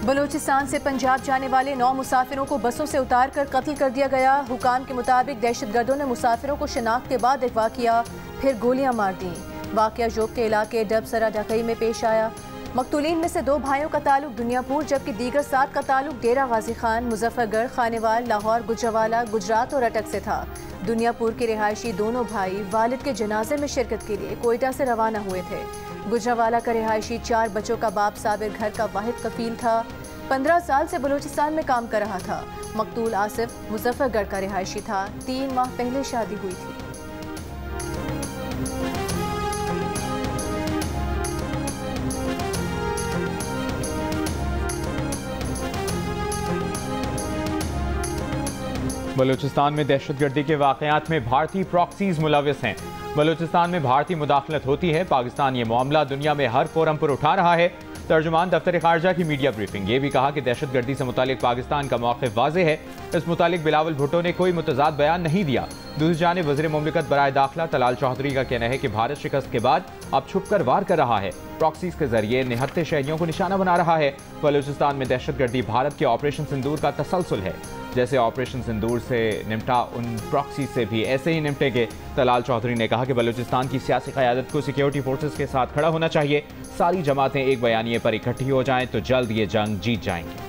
बलूचिस्तान से पंजाब जाने वाले 9 मुसाफिरों को बसों से उतार कर कत्ल कर दिया गया। हुकाम के मुताबिक दहशतगर्दों ने मुसाफिरों को शनाख्त के बाद अगवा किया, फिर गोलियां मार दी। वाक़या जोब के इलाके डबसरा ढकई में पेश आया। मकतूलीन में से 2 भाइयों का ताल्लुक दुनियापुर जबकि दीगर 7 का ताल्लुक डेरा गाजी खान, मुजफ्फरगढ़, खानेवाल, लाहौर, गुजरावाला, गुजरात और अटक से था। दुनियापुर के रिहायशी दोनों भाई वालिद के जनाजे में शिरकत के लिए कोयटा से रवाना हुए थे। गुजरावाला का रिहायशी 4 बच्चों का बाप साबिर घर का वाहिद कफील था। 15 साल से बलूचिस्तान में काम कर रहा था। मकतूल आसिफ मुजफ्फरगढ़ का रिहायशी था। 3 माह पहले शादी हुई थी। बलूचिस्तान में दहशतगर्दी के वाक़यात में भारतीय प्रॉक्सीज मुलविस हैं। बलूचिस्तान में भारतीय मुदाखलत होती है। पाकिस्तान ये मामला दुनिया में हर फोरम पर उठा रहा है। तर्जुमान दफ्तर खारजा की मीडिया ब्रीफिंग। ये भी कहा कि दहशतगर्दी से मुतालिक पाकिस्तान का मौक़िफ़ वाज़ेह है। इस मुतालिक बिलावल भुट्टो ने कोई मुतज़ाद बयान नहीं दिया। दूसरी जानिब वज़ीर मुमलिकत बराए दाखिला तलाल चौधरी का कहना है कि भारत शिकस्त के बाद अब छुप कर वार कर रहा है। प्रॉक्सीज के जरिए निहत्ते शहरियों को निशाना बना रहा है। बलूचिस्तान में दहशतगर्दी भारत के ऑपरेशन सिंदूर का तसलसल है। जैसे ऑपरेशन सिंदूर से निपटा उन प्रॉक्सी से भी ऐसे ही निपटेंगे। तलाल चौधरी ने कहा कि बलूचिस्तान की सियासी क़यादत को सिक्योरिटी फोर्सेस के साथ खड़ा होना चाहिए। सारी जमातें एक बयानिए पर इकट्ठी हो जाएं तो जल्द ये जंग जीत जाएंगे।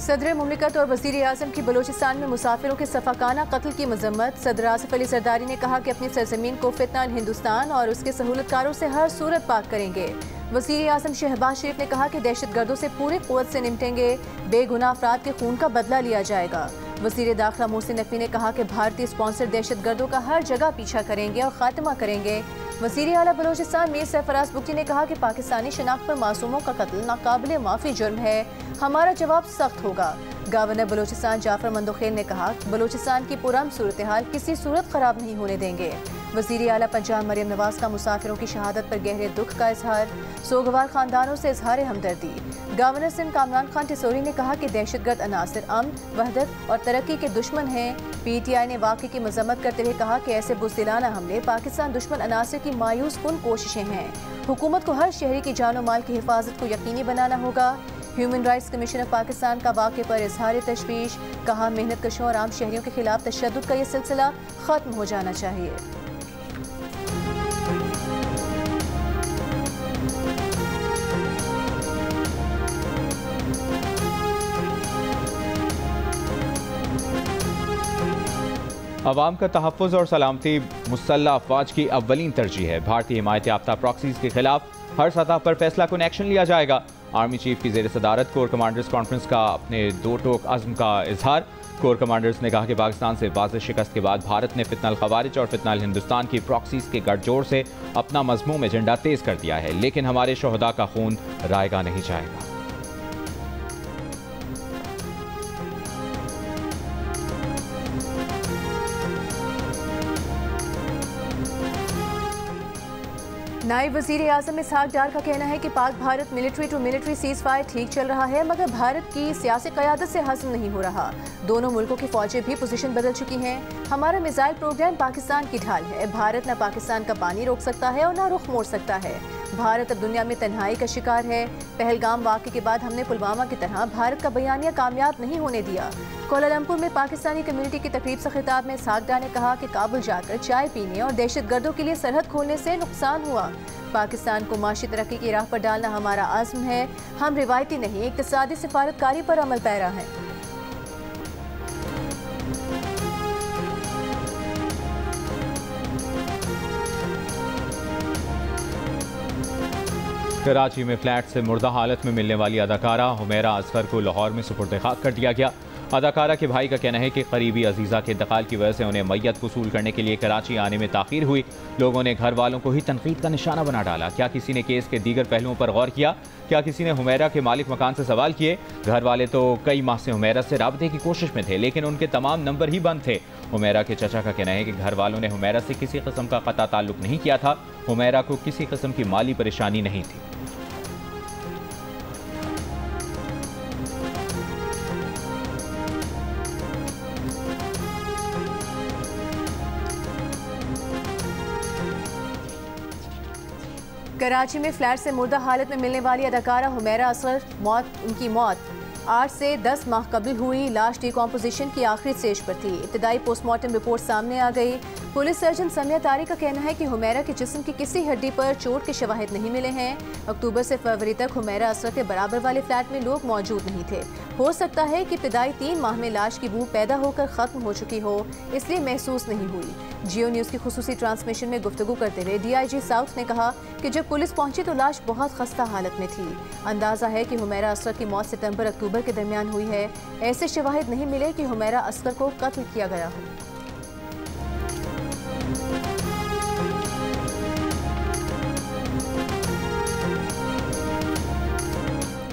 सदर मुमलिकत और वज़ीर आज़म की बलूचिस्तान में मुसाफिरों के सफ़ाकाना कत्ल की मजम्मत। सदर आसिफ अली जरदारी ने कहा कि अपनी सरजमीन को फितना हिंदुस्तान और उसके सहूलतकारों से हर सूरत पाक करेंगे। वज़ीर आज़म शहबाज शरीफ ने कहा कि दहशतगर्दों से पूरी क़ुव्वत से निपटेंगे। बेगुनाह अफराद के खून का बदला लिया जाएगा। वज़ीर दाखिला मोहसिन नकवी ने कहा कि भारतीय स्पॉन्सर दहशतगर्दों का हर जगह पीछा करेंगे और खात्मा करेंगे। वज़ीर आला बलूचिस्तान मीर सरफराज बुगटी ने कहा कि पाकिस्तानी शनाख्त पर मासूमों का कत्ल नाकाबिले माफ़ी जुर्म है। हमारा जवाब सख्त होगा। गवर्नर बलूचिस्तान जाफर मंदोखेल ने कहा बलूचिस्तान की पुरअमन सूरत हाल किसी सूरत खराब नहीं होने देंगे। वज़ीर आला पंजाब मरियम नवाज का मुसाफिरों की शहादत पर गहरे दुख का इजहार। सोगवार खानदानों से इजहार हमदर्दी। गवर्नर सिंध कामरान खान टिसोरी ने कहा कि दहशतगर्द अनासर अमन, वहदत और तरक्की के दुश्मन हैं। PTI ने वाक़े की मजम्मत करते हुए कहा कि ऐसे बुज़दिलाना हमले पाकिस्तान दुश्मन अनासर की मायूस कुन कोशिशें हैं। हुकूमत को हर शहरी की जान और माल की हिफाजत को यकीनी बनाना होगा। Human rights commission of Pakistan का वाक़े पर इजहार तशवीश। कहा मेहनत कशों और आम शहरियों के खिलाफ तशद्दुद का ये सिलसिला ख़त्म हो जाना चाहिए। अवाम का तहफ़्फ़ुज़ और सलामती मुसल्लह अफ़वाज की अव्वलीन तरजीह है। भारतीय हिमायत याफ्ता प्रॉक्सीज़ के खिलाफ हर सतह पर फैसला कुन एक्शन लिया जाएगा। आर्मी चीफ की ज़ेर सदारत कोर कमांडर्स कॉन्फ्रेंस का अपने 2 टोक अज़्म का इजहार। कोर कमांडर्स ने कहा कि पाकिस्तान से वाज़ेह शिकस्त के बाद भारत ने फितनल ख़वारिज और फितनल हिंदुस्तान की प्रॉक्सीज़ के गठजोड़ से अपना मज़मूम एजेंडा तेज़ कर दिया है, लेकिन हमारे शोहदा का खून रायगा नहीं जाएगा। नायब वज़ीर आज़म इसहाक डार का कहना है कि Pak Bharat military to military ceasefire ठीक चल रहा है, मगर भारत की सियासी क़यादत से हज़म नहीं हो रहा। दोनों मुल्कों की फ़ौजें भी पोजीशन बदल चुकी हैं। हमारा मिसाइल प्रोग्राम पाकिस्तान की ढाल है। भारत न पाकिस्तान का पानी रोक सकता है और न रुख मोड़ सकता है। भारत अब दुनिया में तन्हाई का शिकार है। पहलगाम वाक़े के बाद हमने पुलवामा की तरह भारत का बयानिया कामयाब नहीं होने दिया। कोलालमपुर में पाकिस्तानी कम्युनिटी की तकरीब से खिताब में इसहाक डार ने कहा कि काबुल जाकर चाय पीने और दहशतगर्दों के लिए सरहद खोलने से नुकसान हुआ। पाकिस्तान को माशी तरक्की की राह पर डालना हमारा आज़्म है। हम रिवायती नहीं इक़्तिसादी सिफारतकारी पर अमल पैरा हैं। कराची में फ्लैट से मुर्दा हालत में मिलने वाली अदाकारा हुमैरा असगर को लाहौर में सुपुर्द खाक कर दिया गया। अदाकारा के भाई का कहना है कि करीबी अजीज़ा के इंतकाल की वजह से उन्हें मैयत वसूल करने के लिए कराची आने में ताख़ीर हुई। लोगों ने घर वालों को ही तनकीद का निशाना बना डाला। क्या किसी ने केस के दीगर पहलुओं पर गौर किया? क्या किसी ने हुमैरा के मालिक मकान से सवाल किए? घर वाले तो कई माह से हुमैरा से राबते की कोशिश में थे, लेकिन उनके तमाम नंबर ही बंद थे। हुमैरा के चचा का कहना है कि घर वालों ने हुमैरा से किसी किस्म का कता ताल्लुक नहीं किया था। हुमैरा को किसी किस्म की माली परेशानी नहीं थी। कराची में फ्लैट से मुर्दा हालत में मिलने वाली अदाकारा हुमैरा असगर उनकी मौत 8 से 10 माह कबल हुई। लाश डिकम्पोजिशन की आखिरी स्टेज पर थी। इब्तदाई पोस्टमार्टम रिपोर्ट सामने आ गई। पुलिस सर्जन समिया तारी का कहना है कि हुमैरा के जिस्म की किसी हड्डी पर चोट के शवाहिद नहीं मिले हैं। अक्टूबर से फरवरी तक हुमैरा असगर के बराबर वाले फ्लैट में लोग मौजूद नहीं थे। हो सकता है कि इब्तदाई 3 माह में लाश की बू पैदा होकर खत्म हो चुकी हो, इसलिए महसूस नहीं हुई। जियो न्यूज़ की खुसूसी ट्रांसमिशन में गुफ्तगू करते हुए DIG साउथ ने कहा कि जब पुलिस पहुंची तो लाश बहुत खस्ता हालत में थी। अंदाजा है कि हुमैरा असगर की मौत सितंबर अक्टूबर के दरमियान हुई है। ऐसे शवाहिद नहीं मिले कि हुमैरा असगर को कत्ल किया गया हो।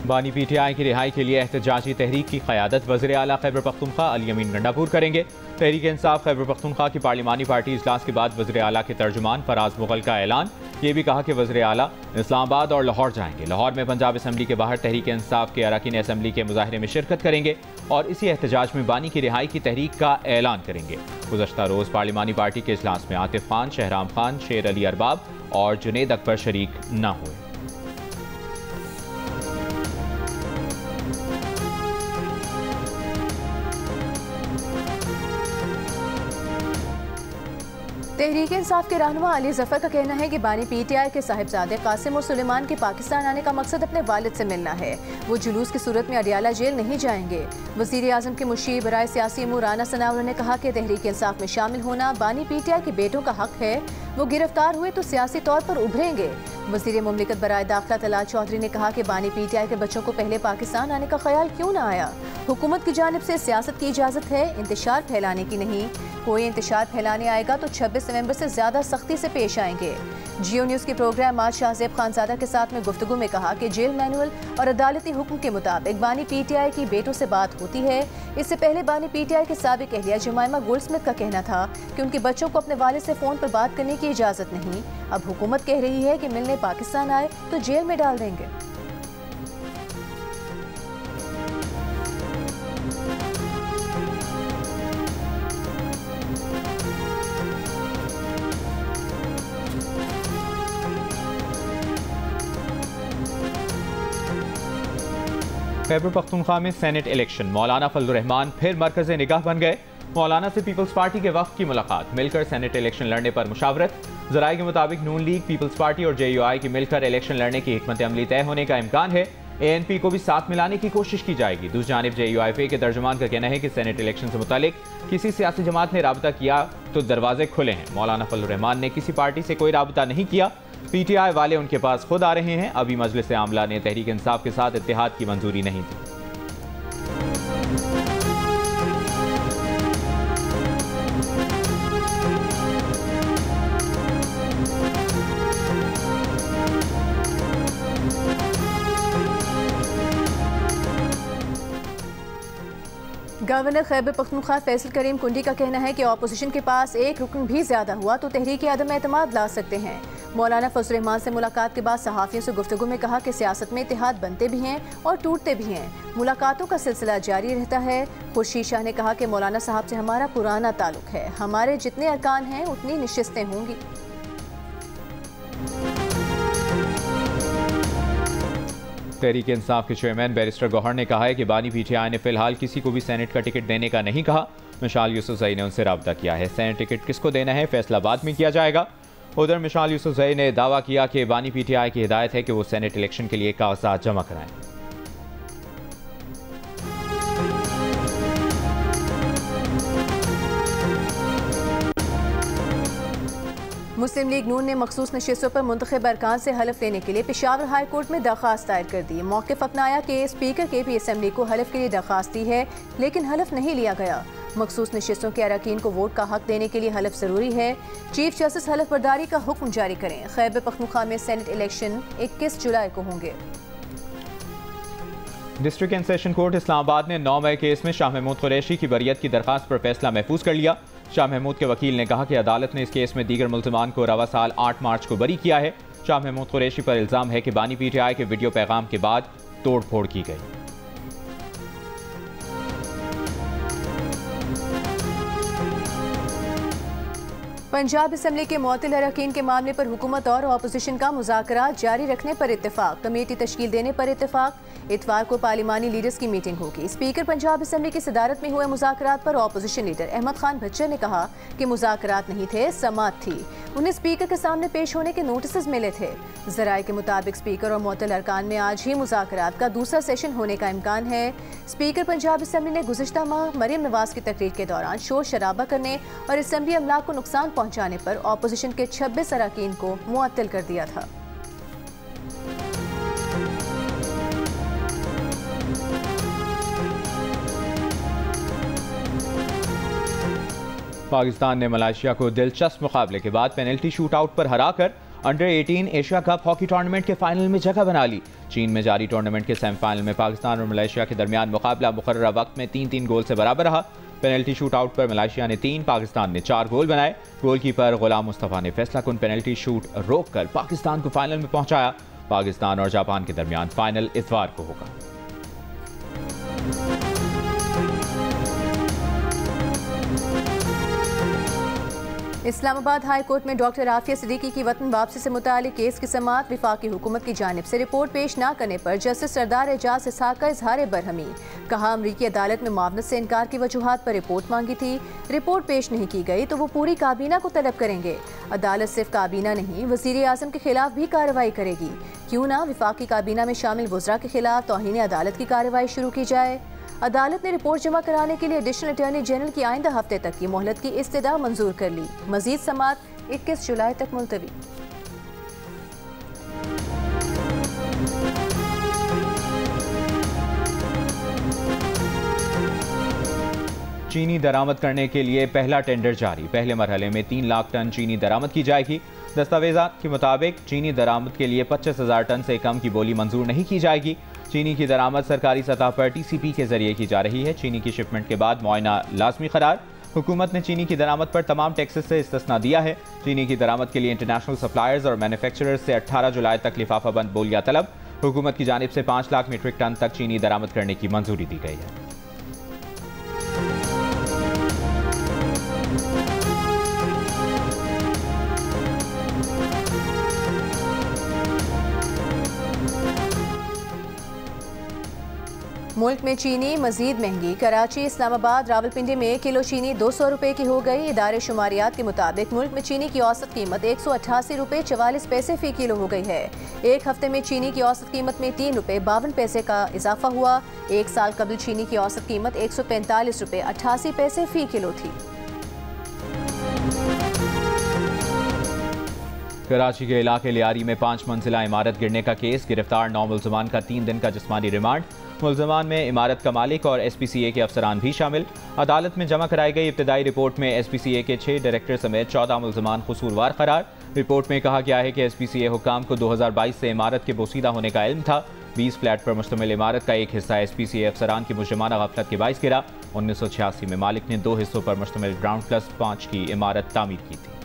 बानी PTI की रिहाई के लिए एहतजाजी तहरीक की क़यादत वज़ीर आला खैबर पख्तूनख्वा अली अमीन गंडापुर करेंगे। तहरीक इंसाफ खैबर पख्तूनख्वा की पार्लिमानी पार्टी इजलास के बाद वज़ीर आला के तर्जुमान फराज मुगल का ऐलान। ये भी कहा कि वज़ीर आला इस्लामाबाद और लाहौर जाएंगे। लाहौर में पंजाब असम्बली के बाहर तहरीक इंसाफ के अरकान असम्बली के मुजाहरे में शिरकत करेंगे और इसी एहतजाज में बानी की रिहाई की तहरीक का ऐलान करेंगे। गुज़श्ता रोज़ पार्लिमानी पार्टी के इजलास में आतिफ खान, शहराम खान, शेर अली अरबाब और जुनेद अकबर शरीक न हुए। तहरीक इंसाफ के रहनुमा अली जफर का कहना है कि बानी PTI के साहिबजादे कासिम और सुलेमान के पाकिस्तान आने का मकसद अपने वालिद से मिलना है। वो जुलूस की सूरत में अडियाला जेल नहीं जाएंगे। वज़ीर आज़म के मुशीर बराए सियासी अमूर राना सनाउल्लाह ने कहा कि तहरीक इंसाफ में शामिल होना बानी PTI के बेटों का हक है। वो गिरफ्तार हुए तो सियासी तौर पर उभरेंगे। वज़ीर मुमलिकत बराए दाखिला तलाल चौधरी ने कहा कि बानी PTI के बच्चों को पहले पाकिस्तान आने का ख्याल क्यों न आया। हुकूमत की जानिब से सियासत की इजाज़त है, इंतशार फैलाने की नहीं। कोई इंतशार फैलाने आएगा तो 26 नवंबर से ज़्यादा सख्ती से पेश आएंगे। जियो न्यूज़ के प्रोग्राम आज शाहजेब खानजादा के साथ में गुफ्तगू में कहा कि जेल मैनुअल और अदालती हुक्म के मुताबिक बानी PTI की बेटों से बात होती है। इससे पहले बानी PTI के साबिक अहलिया जमाइमा गोल्डस्मिथ का कहना था कि उनके बच्चों को अपने वालिद से फ़ोन पर बात करने की इजाज़त नहीं। अब हुकूमत कह रही है कि मिलने पाकिस्तान आए तो जेल में डाल देंगे। खैबर पख्तूनख्वा में सेनेट इलेक्शन, मौलाना फजलुर रहमान फिर मरकज़ निगाह बन गए। मौलाना से पीपल्स पार्टी के वफ़द की मुलाकात, मिलकर सेनेट इलेक्शन लड़ने पर मुशावरत। ज़राए के मुताबिक नून लीग, पीपल्स पार्टी और JUI की मिलकर इलेक्शन लड़ने की हिकमत अमली तय होने का इम्कान है। ANP को भी साथ मिलाने की कोशिश की जाएगी। दूसरी जानिब JUIF के तर्जुमान का कहना है कि सेनेट इलेक्शन से मुतालिक किसी सियासी जमात ने राबता किया तो दरवाजे खुले हैं। मौलाना फजलुर रहमान ने किसी पार्टी से कोई राबता नहीं किया। PTI वाले उनके पास खुद आ रहे हैं। अभी मजलिस आमला ने तहरीक इंसाफ के साथ इत्तेहाद की मंजूरी नहीं दी। गवर्नर खैबर पख्तूनख्वा फैसल करीम कुंडी का कहना है कि अपोजिशन के पास एक रुकन भी ज्यादा हुआ तो तहरीक अदम एतमाद ला सकते हैं। मौलाना फजलुर रहमान से मुलाकात के बाद सहाफ़ियों से गुफ्तगू में कहा कि सियासत में इत्तेहाद बनते भी हैं और टूटते भी हैं। मुलाकातों का सिलसिला जारी रहता है। खुर्शीद शाह ने कहा कि मौलाना साहब से हमारा पुराना ताल्लुक है, हमारे जितने अरकान हैं उतनी नशिस्तें होंगी। तहरीक इंसाफ के चेयरमैन बैरिस्टर गौहर ने कहा है कि बानी PTI ने फिलहाल किसी को भी सेनेट का टिकट देने का नहीं कहा। मिशाल यूसुफजई ने उनसे रब्ता किया है। सेनेट टिकट किसको देना है फैसला बाद में किया जाएगा। उधर मिशाल यूसुफजई ने दावा किया कि बानी PTI की हिदायत है कि वो सेनेट इलेक्शन के लिए कागजात जमा कराएं। मुस्लिम लीग नून ने मखसूस नशिस्तों पर मुंतखब अरकान से हलफ लेने के लिए पेशावर हाई कोर्ट में दरख्वास्त दायर कर दी। मौक़िफ़ अपनाया कि स्पीकर के भी असम्बली को हलफ के लिए दरख्वास्त दी है, लेकिन हलफ नहीं लिया गया। मखसूस नशिस्तों के अरकान को वोट का हक देने के लिए हलफ ज़रूरी है। चीफ जस्टिस हलफ बर्दारी का हुक्म जारी करें। खैबर पख्तूनख्वा में सेनेट इलेक्शन 21 जुलाई को होंगे। District and session court Islamabad ने 9 मई केस में शाह महमूद कुरैशी की बरियत की दरख्वास्त पर फैसला महफूज कर लिया। शाह महमूद के वकील ने कहा कि अदालत ने इस केस में दीगर मुल्ज़िमान को रवा साल 8 मार्च को बरी किया है। शाह महमूद कुरैशी पर इल्ज़ाम है कि बानी PTI के वीडियो पैगाम के बाद तोड़ फोड़ की गई। पंजाब असम्बली के मुअत्तल अरकान के मामले पर हुकूमत और अपोजिशन का मुज़ाकरा जारी रखने पर इत्तेफाक, कमेटी तश्कील देने पर इत्तेफाक। इतवार को पार्लिमानी लीडर्स की मीटिंग होगी। स्पीकर पंजाब असम्बली की सदारत में हुए मुज़ाकरात पर अपोजिशन लीडर अहमद खान भच्चर ने कहा कि मुज़ाकरात नहीं थे, समाअत थी। उन्हें स्पीकर के सामने पेश होने के नोटिस मिले थे। ज़राए के मुताबिक स्पीकर और मुअत्तल अरकान में आज ही मुज़ाकरात का दूसरा सेशन होने का इम्कान है। स्पीकर पंजाब असम्बली ने गुज़िश्ता माह मरियम नवाज की तकरीर के दौरान शोर शराबा करने और असम्बली अमलाक को नुकसान पहुँचाने पर अपोजिशन के 26 अरकान को मुअत्तल कर दिया था। पाकिस्तान ने मलेशिया को दिलचस्प मुकाबले के बाद पेनल्टी शूट आउट पर हराकर under 18 Asia cup hockey tournament के फाइनल में जगह बना ली। चीन में जारी टूर्नामेंट के सेमीफाइनल में पाकिस्तान और मलेशिया के दरमियान मुकाबला मुकर्ररा वक्त में 3-3 गोल से बराबर रहा। पेनल्टी शूट आउट पर मलेशिया ने 3, पाकिस्तान ने 4 गोल बनाए। गोलकीपर गुलाम मुस्तफ़ा ने फैसलाकुन पेनल्टी शूट रोककर पाकिस्तान को फाइनल में पहुंचाया। पाकिस्तान और जापान के दरमियान फाइनल इतवार को होगा। इस्लामाबाद हाई कोर्ट में डॉक्टर आफिया सिद्दीकी की वतन वापसी से मुतालिक केस की समाअत वफाकी हुकूमत की जानिब से रिपोर्ट पेश न करने पर जस्टिस सरदार एजाज इसहाक का इजहार बरहमी। कहा, अमरीकी अदालत में मावनत से इनकार की वजूहात पर रिपोर्ट मांगी थी, रिपोर्ट पेश नहीं की गई तो वो पूरी काबीना को तलब करेंगे। अदालत सिर्फ काबीना नहीं, वज़ीर आज़म के खिलाफ भी कार्रवाई करेगी। क्यों ना वफाकी काबीना में शामिल वज़रा के खिलाफ तौहीन अदालत की कार्रवाई शुरू की जाए। अदालत ने रिपोर्ट जमा कराने के लिए एडिशनल अटॉर्नी जनरल की आइंदा हफ्ते तक की मोहलत की इस्तदा मंजूर कर ली। मजीद समाअत 21 जुलाई तक मुलतवी। चीनी दरामद करने के लिए पहला टेंडर जारी। पहले मरहले में 3 लाख टन चीनी दरामद की जाएगी। दस्तावेजात के मुताबिक चीनी दरामद के लिए 25,000 टन से कम की बोली मंजूर नहीं की जाएगी। चीनी की दरामद सरकारी सतह पर TCP के जरिए की जा रही है। चीनी की शिपमेंट के बाद मुआयना लाजमी करार। हुकूमत ने चीनी की दरामद पर तमाम टैक्सेस से इस्तिस्ना दिया है। चीनी की दरामद के लिए इंटरनेशनल सप्लायर्स और मैन्युफैक्चरर्स से 18 जुलाई तक लिफाफा बंद बोलियां तलब। हुकूमत की जानिब से 5 लाख मीट्रिक टन तक चीनी दरामद करने की मंजूरी दी गई है। मुल्क में चीनी मजीद महंगी। कराची, इस्लामाबाद, रावलपिंडी में किलो चीनी 200 रुपये की हो गई। इदारे शुमारियात के मुताबिक मुल्क में चीनी की औसत कीमत 188 रुपये 44 पैसे फी किलो हो गई है। एक हफ्ते में चीनी की औसत कीमत में 3 रुपये 52 पैसे का इजाफा हुआ। एक साल कबल चीनी की औसत कीमत 145 रुपये 88 पैसे फी किलो थी। कराची के इलाके लियारी में 5 मंजिला इमारत गिरने का केस। गिरफ्तार 9 मुल्ज़मान का 3 दिन का जिस्मानी रिमांड। मुल्ज़मान में इमारत का मालिक और SPCA के अफसरान भी शामिल। अदालत में जमा कराई गई इब्तदाई रिपोर्ट में SPCA के 6 डायरेक्टर समेत 14 मुल्ज़मान कसूरवार करार। रिपोर्ट में कहा गया है कि SPCA हुकाम को 2022 से इमारत के बोसीदा होने का इल्म था। 20 फ्लैट पर मुश्तमिल इमारत का एक हिस्सा SPCA अफसरान की मुजरिमाना गफलत के बाइस गिरा। 1986 में मालिक ने 2 हिस्सों पर मुश्तमिल ग्राउंड प्लस 5 की इमारत तामीर की थी।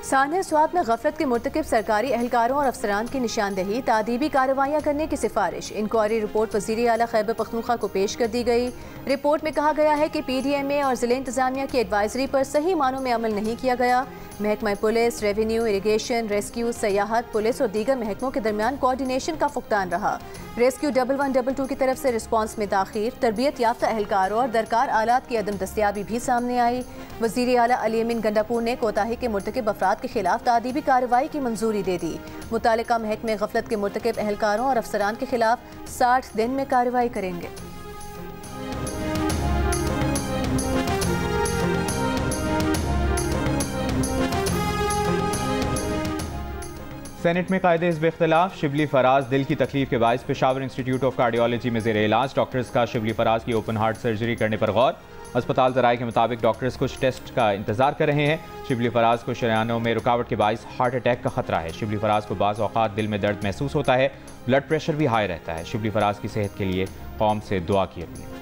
सानिया स्वात में गफलत के मुर्तकिब सरकारी एहलकारों और अफसरान की निशानदेही, तादीबी कार्रवाइयाँ करने की सिफारिश। इंक्वायरी रिपोर्ट वज़ीर आला खैबर पख्तूनख्वा को पेश कर दी गई। रिपोर्ट में कहा गया है कि PDMA और ज़िला इंतजामिया की एडवाइजरी पर सही मानों में अमल नहीं किया गया। महकमा पुलिस, रेवेन्यू, इरिगेशन, रेस्क्यू, सयाहत, पुलिस और दीगर महकमों के दरमियान कोऑर्डिनेशन का फुकदान रहा। रेस्क्यू 1112 की तरफ से रिस्पॉन्स में ताखीर, तरबियत याफ्ता एहलकारों और दरकार आलात की अदम दस्तियाबी भी सामने आई। वज़ीर आला अली अमीन गंडापुर ने कोताही के मुर्तकिब अफराद के खिलाफ तादीबी कार्रवाई की मंजूरी दे दी। मुतालिका महकमे गफलत के मुर्तकिब एहलकारों और अफसरान के खिलाफ 60 दिन में कार्रवाई करेंगे। सेनेट में कायदे हिज़्ब इख्तिलाफ। शिबली फराज दिल की तकलीफ के बायस पेशावर इंस्टीट्यूट ऑफ कार्डियोलॉजी में ज़ेर इलाज। डॉक्टर्स का शिबली फराज की ओपन हार्ट सर्जरी करने पर गौर। अस्पताल ज़राए के मुताबिक डॉक्टर्स कुछ टेस्ट का इंतजार कर रहे हैं। शिबली फराज को शरियानों में रुकावट के बायस हार्ट अटैक का खतरा है। शिबली फराज को बाज़ औक़ात दिल में दर्द महसूस होता है, ब्लड प्रेशर भी हाई रहता है। शिबली फराज की सेहत के लिए कौम से दुआ की अपील।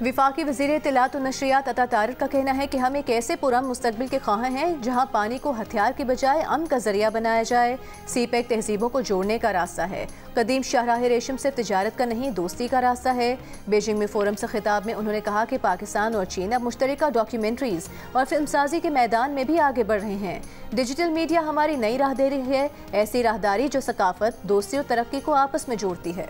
विफाकी वज़ीर इत्तलात और नशरियात अता तारिक का कहना है कि हम एक ऐसे पुरअमन मुस्तकबिल के ख्वाह हैं जहाँ पानी को हथियार के बजाय अमन का जरिया बनाया जाए। सीपेक तहजीबों को जोड़ने का रास्ता है। कदीम शाहराह रेशम सिर्फ तिजारत का नहीं, दोस्ती का रास्ता है। बीजिंग में फोरम से खिताब में उन्होंने कहा कि पाकिस्तान और चीन अब मुश्तरका डॉक्यूमेंट्रीज और फिल्मसाजी के मैदान में भी आगे बढ़ रहे हैं। डिजिटल मीडिया हमारी नई राह दे रही है, ऐसी राहदारी जो सकाफत, दोस्ती और तरक्की को आपस में जोड़ती है।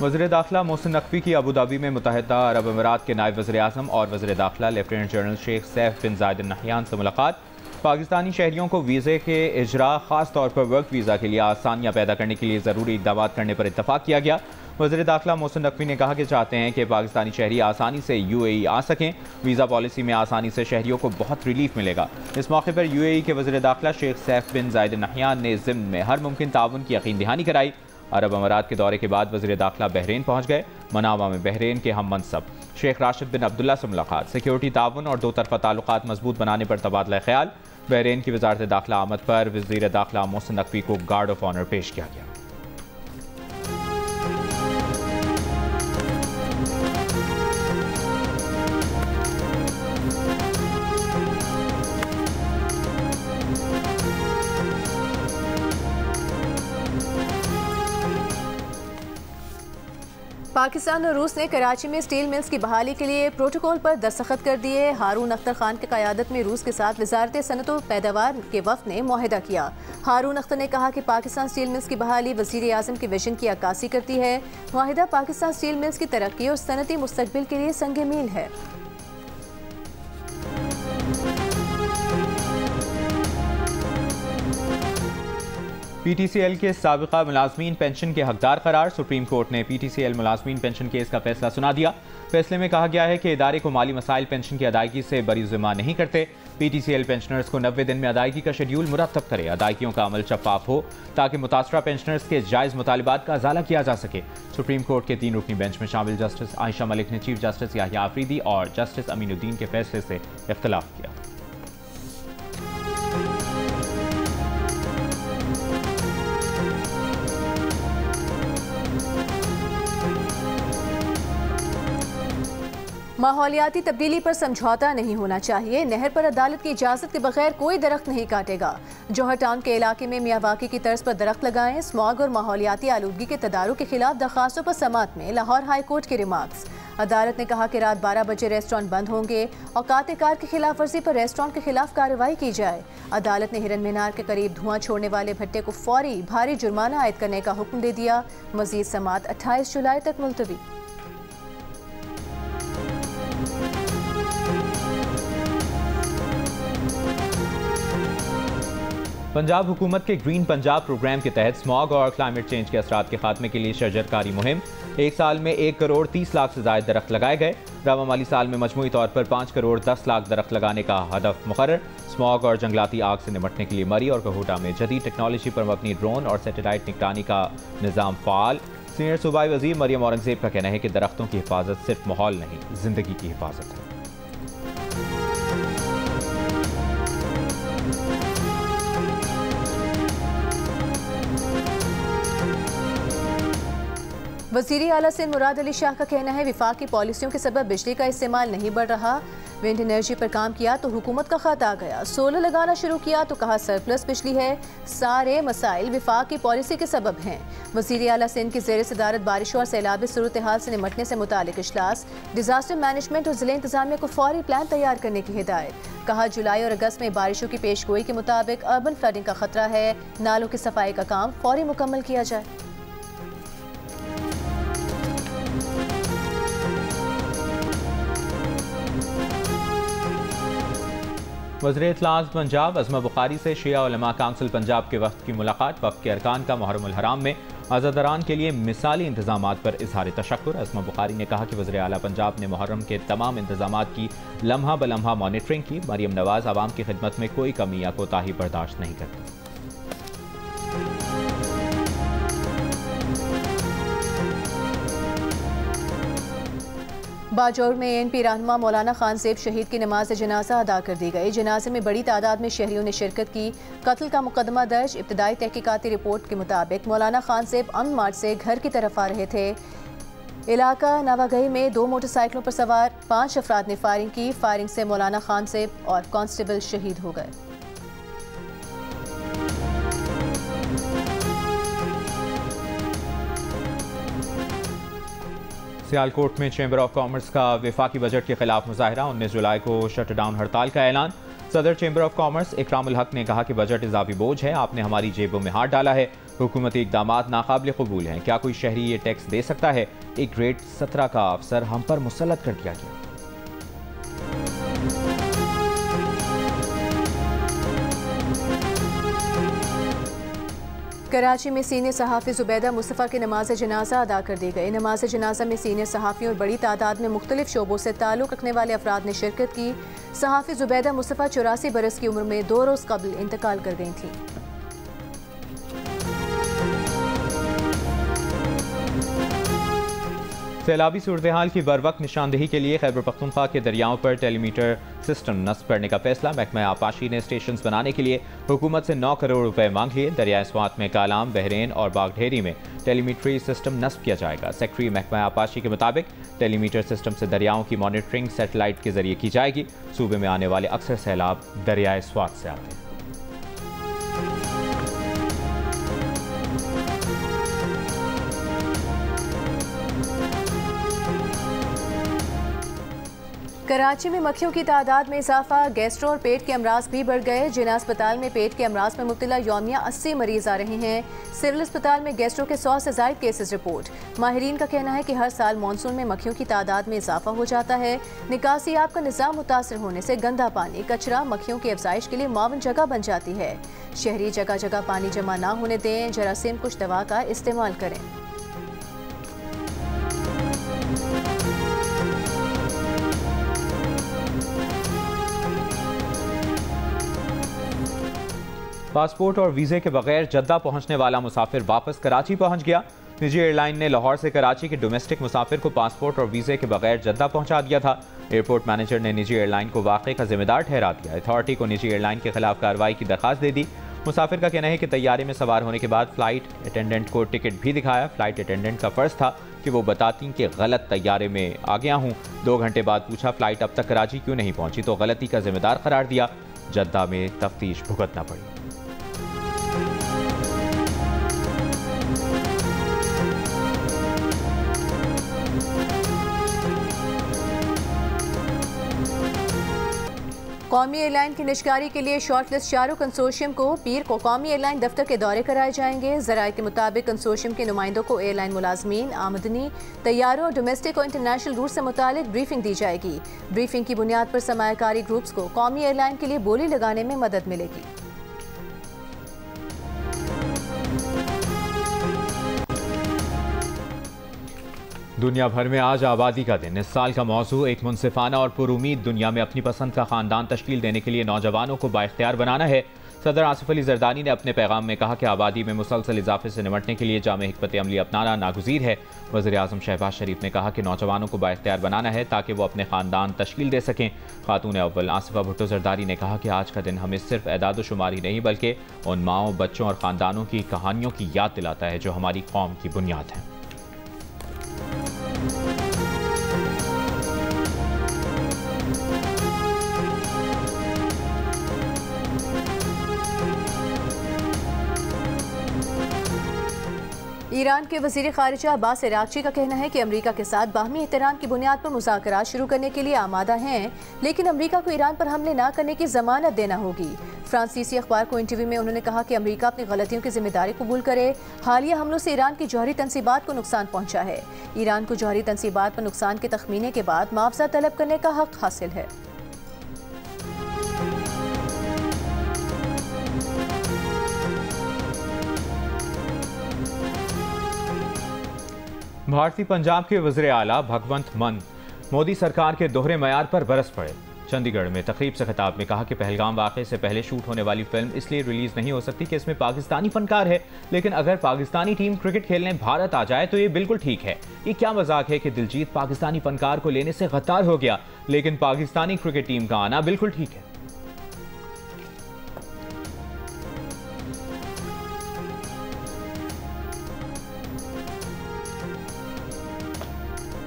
वज़ीर दाखिला मोहसिन नकवी की अबू धाबी में मुत्तहिदा अरब अमीरात के नायब वज़ीर आज़म और वज़ीर दाखिला लेफ्टिनेंट जनरल शेख सैफ बिन ज़ायद अल नहयान से मुलाकात। पाकिस्तानी शहरियों को वीज़े के इजरा, खास तौर पर वर्क वीज़ा के लिए आसानियाँ पैदा करने के लिए ज़रूरी इक़दाम करने पर इत्तफाक किया गया। वज़ीर दाखिला मोहसिन नकवी ने कहा कि चाहते हैं कि पाकिस्तानी शहरी आसानी से UAE आ सकें। वीज़ा पॉलिसी में आसानी से शहरियों को बहुत रिलीफ मिलेगा। इस मौके पर UAE के वज़ीर दाखिला शेख सैफ बिन ज़ायद अल नहयान ने ज़िम्न में हर मुमकिन ताउन की यकीन दहानी कराई। अरब अमीरात के दौरे के बाद वज़ीर दाखिला बहरीन पहुँच गए। मनामा में बहरीन के हम मनसब शेख राशिद बिन अब्दुल्ला से मुलाकात। सिक्योरिटी ताउन और दो तरफ़ा ताल्लुकात मजबूत बनाने पर तबादला ख्याल। बहरीन की वज़ारत दाखिला आमद पर वज़ीर दाखिला मोहसिन नकवी को गार्ड ऑफ ऑनर पेश किया गया। पाकिस्तान और रूस ने कराची में स्टील मिल्स की बहाली के लिए प्रोटोकॉल पर दस्तखत कर दिए। हारून अख्तर खान की क़यादत में रूस के साथ वज़ारत सनअत व पैदावार के वफ़द ने मुआहिदा किया। हारून अख्तर ने कहा कि पाकिस्तान स्टील मिल्स की बहाली वज़ीर आज़म के विजन की अक्कासी करती है। मुआहिदा पाकिस्तान स्टील मिल्स की तरक्की और सनअती मुस्तक़बिल के लिए संग मील है। PTCL के साबिक़ा मुलाज़मीन पेंशन के हकदार करार। सुप्रीम कोर्ट ने PTCL मुलाज़मीन पेंशन केस का फैसला सुना दिया। फैसले में कहा गया है कि इदारे को माली मसाइल पेंशन की अदायगी से बरी ज़िम्मा नहीं करते। PTCL पेंशनर्स को 90 दिन में अदायगी का शेड्यूल मुरतब करे। अदायगियों का अमल शफाफ हो ताकि मुतासरा पेंशनर्स के जायज़ मुतालिबात का अजाला किया जा सके। सुप्रीम कोर्ट के 3 रुकनी बेंच में शामिल जस्टिस आयशा मलिक ने चीफ जस्टिस याहिया आफरीदी और जस्टिस अमीनुद्दीन के फैसले से इख्तिलाफ किया। माहौलियाती तब्दीली पर समझौता नहीं होना चाहिए। नहर पर अदालत की इजाज़त के बगैर कोई दरख्त नहीं काटेगा। जौहर टाउन के इलाके में मियावाकी की तर्ज पर दरख्त लगाएं। स्मॉग और माहौलियाती आलूदगी के तदारुक के खिलाफ दरख्वास्तों पर समाअत में लाहौर हाई कोर्ट के रिमार्क्स। अदालत ने कहा कि रात 12 बजे रेस्टोरेंट बंद होंगे। औकात कार की खिलाफ वर्जी पर रेस्टोरेंट के खिलाफ कार्रवाई की जाए। अदालत ने हिरन मीनार के करीब धुआं छोड़ने वाले भट्टे को फौरी भारी जुर्माना आयद करने का हुक्म दे दिया। मजीद समाअत 28 जुलाई तक मुलतवी। पंजाब हुकूमत के ग्रीन पंजाब प्रोग्राम के तहत स्मॉग और क्लाइमेट चेंज के असरात के खात्मे के लिए शजरकारी मुहिम। एक साल में 1 करोड़ 30 लाख से ज़ायद दरख्त लगाए गए। रवा माली साल में मजमूई तौर पर 5 करोड़ 10 लाख दरख्त लगाने का हदफ मुकर्रर। स्मॉग और जंगलाती आग से निपटने के लिए मरी और कहोटा में जदीद टेक्नोलॉजी पर मबनी ड्रोन और सैटेलाइट निगरानी का निज़ाम फ़ाल। सीनियर सूबाई वज़ीर मरियम औरंगज़ेब का कहना है कि दरख्तों की हिफाजत सिर्फ माहौल नहीं, ज़िंदगी की हिफाजत है। वज़ीर आला सिंध मुराद अली शाह का कहना है विफाकी पॉलिसियों के सबब बिजली का इस्तेमाल नहीं बढ़ रहा। विंड एनर्जी पर काम किया तो हुकूमत का खत आ गया। सोलर लगाना शुरू किया तो कहा सरप्लस बिजली है। सारे मसाइल विफाकी पॉलिसी के सबब हैं। वज़ीर आला सिंध की ज़ेर सदारत बारिशों और सैलाबी सूरत हाल से निमटने से मुतालिक इजलास। डिजास्टर मैनेजमेंट और ज़िले इंतजामिया को फौरी प्लान तैयार करने की हिदायत। कहा जुलाई और अगस्त में बारिशों की पेशगोई के मुताबिक अर्बन फ्लडिंग का खतरा है। नालों की सफाई का काम फौरी मुकम्मल किया जाए। वज़ीर इत्तलात पंजाब अज़मा बुखारी से शिया उलमा काउंसिल पंजाब के वक्त की मुलाकात। वक्त के अरकान का मुहर्रमुल हराम में अज़ादरान के लिए मिसाली इंतजामात पर इज़हार तशक्कुर। अज़मा बुखारी ने कहा कि वज़ीर आला पंजाब ने मुहर्रम के तमाम इंतजामात की लम्हा ब लम्हा मॉनिटरिंग की। मरियम नवाज़ आवाम की खिदमत में कोई कमी या कोताही बर्दाश्त नहीं करती। बाजौर में ANP रहनुमा मौलाना खान ज़ेब शहीद की नमाज जनाजा अदा कर दी गई। जनाजे में बड़ी तादाद में शहरियों ने शिरकत की। कत्ल का मुकदमा दर्ज। इब्तदाई तहकीकाती रिपोर्ट के मुताबिक मौलाना खान ज़ेब अमन मार्च से घर की तरफ आ रहे थे। इलाका नवागही में 2 मोटरसाइकिलों पर सवार 5 अफराद ने फायरिंग की। फायरिंग से मौलाना खान ज़ेब और कांस्टेबल शहीद हो गए। सियालकोट में चैम्बर ऑफ कॉमर्स का वफाकी बजट के खिलाफ मुजाहरा। 19 जुलाई को शटडाउन हड़ताल का ऐलान। सदर चैम्बर ऑफ कॉमर्स इकरामुल हक ने कहा कि बजट इजाफी बोझ है, आपने हमारी जेबों में हाथ डाला है। हुकूमती इकदाम नाकाबिल कबूल हैं। क्या कोई शहरी ये टैक्स दे सकता है? एक ग्रेड 17 का अफसर हम पर मुसल्लत कर दिया गया। कराची में सीनियर सहाफ़ी ज़ुबैदा मुस्तफ़ा की नमाज जनाजा अदा कर दी गई। नमाज जनाजा में सीनियर सहाफ़ियों और बड़ी तादाद में मुख्तलिफ शोबों से ताल्लुक़ रखने वाले अफराद ने शिरकत की। सहाफ़ी ज़ुबैदा मुस्तफ़ा 84 बरस की उम्र में 2 रोज़ कबल इंतकाल कर गई थी। सैलाबी सूरत हाल की बरवक्त निशानदेही के लिए खैबर पख्तूनख्वा के दरियाओं पर टेलीमीटर सिस्टम नस्ब करने का फैसला। महकमा आपाशी ने स्टेशन बनाने के लिए हुकूमत से 9 करोड़ रुपए मांग लिए। दरियाए स्वात में कालाम, बहरेन और बागढेरी में टेलीमीट्री सिस्टम नस्ब किया जाएगा। सेक्रेटरी महकमा आपाशी के मुताबिक टेलीमीटर सिस्टम से दरियाओं की मॉनिटरिंग सैटेलाइट के जरिए की जाएगी। सूबे में आने वाले अक्सर सैलाब दरियाए स्वात से आते हैं। कराची में मक्खियों की तादाद में इजाफा। गैस्ट्रो और पेट के अमराज भी बढ़ गए। जिना अस्पताल में पेट के अमराज में मुब्तला यौमिया 80 मरीज आ रहे हैं। सिविल अस्पताल में गैस्ट्रो के 100 से ज़ायद केसेस रिपोर्ट। माहिरीन का कहना है कि हर साल मानसून में मक्खियों की तादाद में इजाफा हो जाता है। निकासी आब का निज़ाम मुतासर होने से गंदा पानी, कचरा मक्खियों की अफजाइश के लिए मुआवन जगह बन जाती है। शहरी जगह जगह पानी जमा ना होने दें। जरासीम कुछ दवा का इस्तेमाल करें। पासपोर्ट और वीज़े के बगैर जद्दा पहुंचने वाला मुसाफिर वापस कराची पहुंच गया। निजी एयरलाइन ने लाहौर से कराची के डोमेस्टिक मुसाफिर को पासपोर्ट और वीज़े के बगैर जद्दा पहुंचा दिया था। एयरपोर्ट मैनेजर ने निजी एयरलाइन को वाक़े का जिम्मेदार ठहरा दिया। अथॉरिटी को निजी एयरलाइन के खिलाफ कार्रवाई की दरखास्त दे दी। मुसाफिर का कहना है कि तैयारे में सवार होने के बाद फ्लाइट अटेंडेंट को टिकट भी दिखाया। फ्लाइट अटेंडेंट का फ़र्ज था कि वो बताती कि गलत तैयारे में आ गया हूँ। 2 घंटे बाद पूछा फ्लाइट अब तक कराची क्यों नहीं पहुंची, तो गलती का जिम्मेदार करार दिया। जद्दा में तफ्तीश भुगतना पड़ी। कौमी एयरलाइन की निजकारी के लिए शॉर्टलिस्ट चारों कंसोर्शियम को पीर को कौमी एयरलाइन दफ्तर के दौरे कराए जाएंगे। ज़राए के मुताबिक कंसोर्शियम के नुमाइंदों को एयरलाइन मुलाजमीन, आमदनी, तैयारों और डोमेस्टिक और इंटरनेशनल रूट से मुतालिक ब्रीफिंग दी जाएगी। ब्रीफिंग की बुनियाद पर सरमायाकारी ग्रुप्स को कौमी एयरलाइन के लिए बोली लगाने में मदद मिलेगी। दुनिया भर में आज आबादी का दिन। इस साल का मौजू एक मुनसिफाना और पुरुमीद दुनिया में अपनी पसंद का खानदान तश्कील देने के लिए नौजवानों को बाइख्तियार बनाना है। सदर आसिफ अली जरदानी ने अपने पैगाम में कहा कि आबादी में मुसलसल इजाफे से निमटने के लिए जामे हिकमत अमली अपनाना नागुज़ीर है। वज़ीर आज़म शहबाज शरीफ ने कहा कि नौजवानों को बाइख्तियार बनाना है ताकि वो अपने खानदान तश्कील दे सकें। खातून अव्वल आसिफा भुट्टो जरदारी ने कहा कि आज का दिन हमें सिर्फ एदाद शुमार ही नहीं बल्कि उन माओं, बच्चों और ख़ानदानों की कहानियों की याद दिलाता है जो हमारी कौम की बुनियाद है। ईरान के वज़ीर ख़ारिजा अब्बास अराग़ची का कहना है कि अमरीका के साथ बाहमी एहतराम की बुनियाद पर मुज़ाकरात शुरू करने के लिए आमादा हैं, लेकिन अमरीका को ईरान पर हमले न करने की ज़मानत देना होगी। फ्रांसीसी अखबार को इंटरव्यू में उन्होंने कहा कि अमरीका अपनी गलतियों की जिम्मेदारी कबूल करे। हालिया हमलों से ईरान की जौहरी तनसीबात को नुकसान पहुँचा है। ईरान को जौहरी तनसीबात पर नुकसान के तखमीने के बाद मुआवजा तलब करने का हक हासिल है। भारतीय पंजाब के वज़ीर आला भगवंत मान मोदी सरकार के दोहरे मयार पर बरस पड़े। चंडीगढ़ में तकरीब से खिताब में कहा कि पहलगाम वाक़े से पहले शूट होने वाली फिल्म इसलिए रिलीज नहीं हो सकती कि इसमें पाकिस्तानी फनकार है, लेकिन अगर पाकिस्तानी टीम क्रिकेट खेलने भारत आ जाए तो ये बिल्कुल ठीक है। ये क्या मजाक है कि दिलजीत पाकिस्तानी फनकार को लेने से गद्दार हो गया, लेकिन पाकिस्तानी क्रिकेट टीम का आना बिल्कुल ठीक है।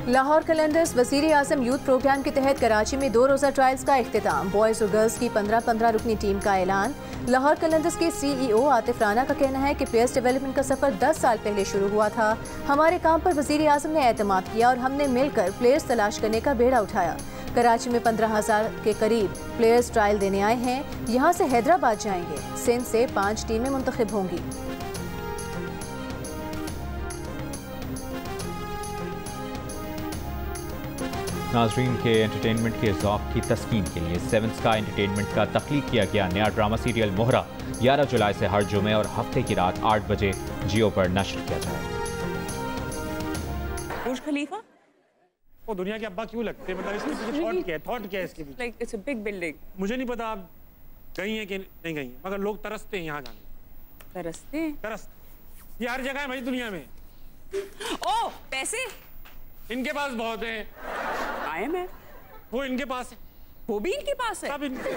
लाहौर कलंदर्स वज़ीर आज़म यूथ प्रोग्राम के तहत कराची में 2 रोज़ा ट्रायल्स का इख्तिताम। बॉयज़ और गर्ल्स की 15-15 रुकनी टीम का ऐलान। लाहौर कलंदर्स के CEO आतिफ राना का कहना है कि प्लेयर्स डेवलपमेंट का सफ़र 10 साल पहले शुरू हुआ था। हमारे काम पर वज़ीर आज़म ने एतमाद किया और हमने मिलकर प्लेयर्स तलाश करने का बेड़ा उठाया। कराची में 15,000 के करीब प्लेयर्स ट्रायल देने आए हैं। यहाँ से हैदराबाद जाएंगे। सिंध से 5 टीमें मुंतखब होंगी। नाजरीन के एंटरटेनमेंट के ज़ौक़ की तस्कीन के लिए 7 स्काई एंटरटेनमेंट का तख्लीक किया गया नया ड्रामा सीरियल मोहरा 11 जुलाई से हर जुमे और हफ्ते की रात 8 बजे जियो पर नश्र किया जाएगा। बुर्ज खलीफा वो दुनिया के अब्बा क्यों लगते हैं? मतलब इसके पीछे थॉट क्या है इसके पीछे? Like it's a big building. मुझे नहीं पता आप गई हैं कि नहीं गई हैं, मगर लोग तरसते हैं यहाँ जाने। तरसते ये हर जगह है भाई दुनिया में। ओ पैसे इनके पास बहुत हैं। आए मैं वो इनके पास है, वो भी इनके पास है। सब इनके।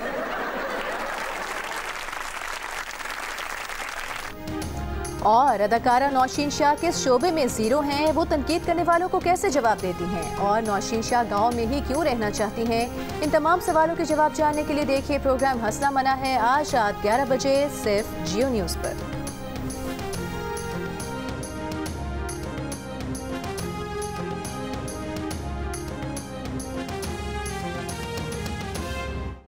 और अदाकारा नौशीन शाह किस शोबे में जीरो हैं, वो तनकीद करने वालों को कैसे जवाब देती हैं, और नौशीन शाह गाँव में ही क्यों रहना चाहती हैं? इन तमाम सवालों के जवाब जानने के लिए देखिए प्रोग्राम हंसना मना है आज रात 11 बजे सिर्फ जियो न्यूज़ पर।